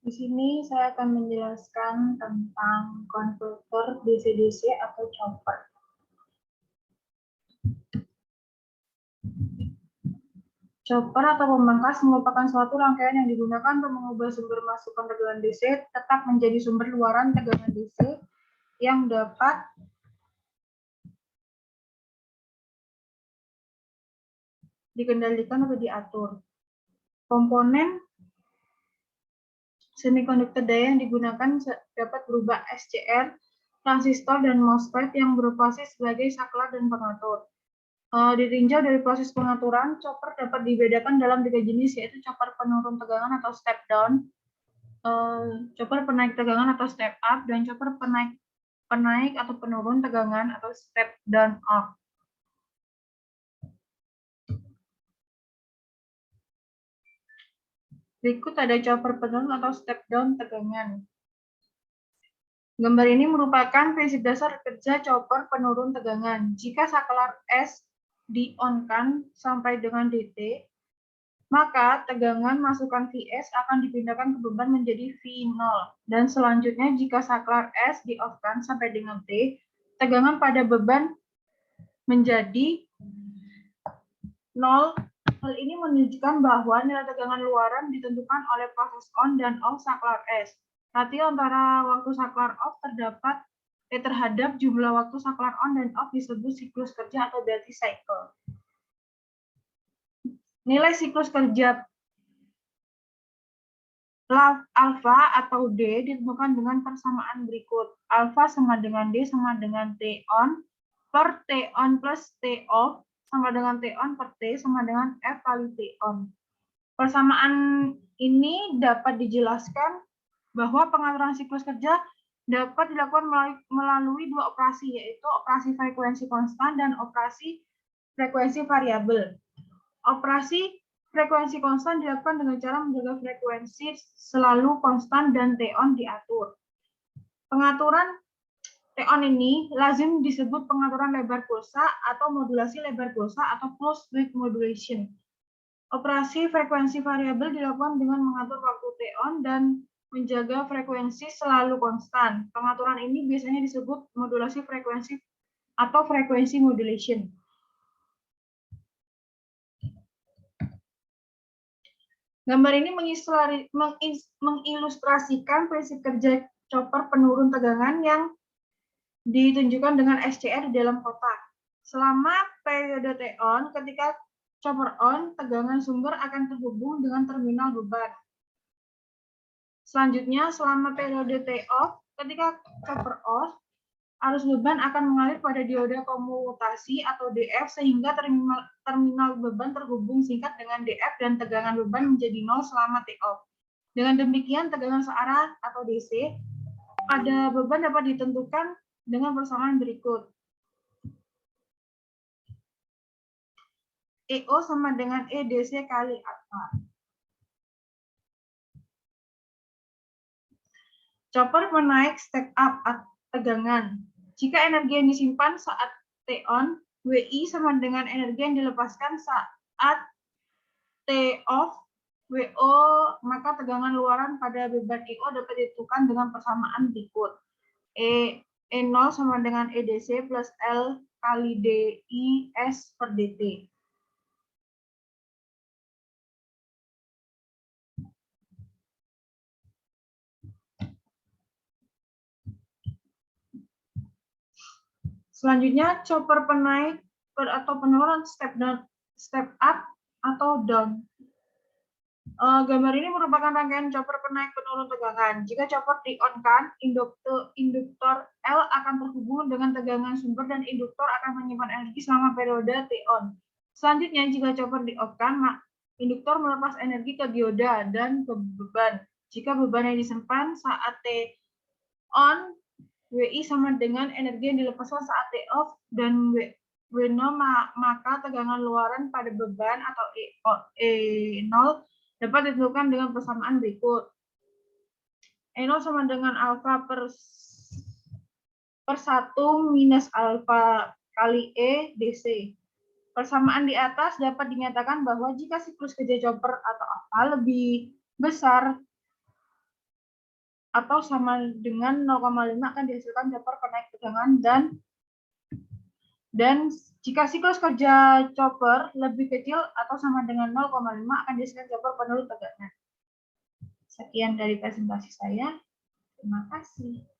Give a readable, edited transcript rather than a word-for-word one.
Di sini saya akan menjelaskan tentang konverter DC-DC atau chopper. Chopper atau pemangkas merupakan suatu rangkaian yang digunakan untuk mengubah sumber masukan tegangan DC tetap menjadi sumber luaran tegangan DC yang dapat dikendalikan atau diatur. Komponen semikonduktor daya yang digunakan dapat berupa SCR, transistor, dan MOSFET yang beroperasi sebagai saklar dan pengatur. Ditinjau dari proses pengaturan, chopper dapat dibedakan dalam 3 jenis, yaitu chopper penurun tegangan atau step down, chopper penaik tegangan atau step up, dan chopper penaik atau penurun tegangan atau step down up. Berikut ada chopper penurun atau step down tegangan. Gambar ini merupakan prinsip dasar kerja chopper penurun tegangan. Jika saklar S di-on-kan sampai dengan DT, maka tegangan masukan Vs akan dipindahkan ke beban menjadi V0. Dan selanjutnya jika saklar S di-off-kan sampai dengan T, tegangan pada beban menjadi 0. Hal ini menunjukkan bahwa nilai tegangan luaran ditentukan oleh proses on dan off saklar S. Ratio antara waktu saklar off terhadap jumlah waktu saklar on dan off disebut siklus kerja atau duty cycle. Nilai siklus kerja alfa atau D ditentukan dengan persamaan berikut. Alfa sama dengan D sama dengan T on per T on plus T off sama dengan T on per T sama dengan F kali T on. Persamaan ini dapat dijelaskan bahwa pengaturan siklus kerja dapat dilakukan melalui dua operasi, yaitu operasi frekuensi konstan dan operasi frekuensi variabel. Operasi frekuensi konstan dilakukan dengan cara menjaga frekuensi selalu konstan dan T-on diatur. Pengaturan T-on ini lazim disebut pengaturan lebar pulsa atau modulasi lebar pulsa atau closed loop modulation. Operasi frekuensi variabel dilakukan dengan mengatur waktu T-on dan menjaga frekuensi selalu konstan. Pengaturan ini biasanya disebut modulasi frekuensi atau frekuensi modulation. Gambar ini mengilustrasikan prinsip kerja chopper penurun tegangan yang ditunjukkan dengan SCR di dalam kotak. Selama periode T-on, ketika chopper on, tegangan sumber akan terhubung dengan terminal beban. Selanjutnya, selama periode T-off, ketika chopper off, arus beban akan mengalir pada dioda komutasi atau DF sehingga terminal beban terhubung singkat dengan DF dan tegangan beban menjadi 0 selama T-off. Dengan demikian, tegangan searah atau DC pada beban dapat ditentukan dengan persamaan berikut. EO sama dengan EDC kali alfa. Chopper menaik step up tegangan. Jika energi yang disimpan saat T-on, WI sama dengan energi yang dilepaskan saat T-off, WO, maka tegangan luaran pada beban EO dapat ditentukan dengan persamaan berikut. E0 sama dengan EDC plus L kali DI S per DT. Selanjutnya, chopper penaik atau penurun step up atau down. Gambar ini merupakan rangkaian chopper penaik penurun tegangan. Jika chopper di-on-kan, induktor L akan terhubung dengan tegangan sumber dan induktor akan menyimpan energi selama periode T-on. Selanjutnya, jika chopper di-off-kan, induktor melepas energi ke dioda dan ke beban. Jika beban yang disimpan saat T-on, WI sama dengan energi yang dilepaskan saat T-off dan W0, maka tegangan luaran pada beban atau E0 dapat ditentukan dengan persamaan berikut. E0 sama dengan alfa per 1 minus alfa kali E DC. Persamaan di atas dapat dinyatakan bahwa jika siklus kerja chopper atau alfa lebih besar atau sama dengan 0,5 akan dihasilkan chopper penaik tegangan dan jika siklus kerja chopper lebih kecil atau sama dengan 0,5 akan dihasilkan chopper penurut tegangan. Sekian dari presentasi saya. Terima kasih.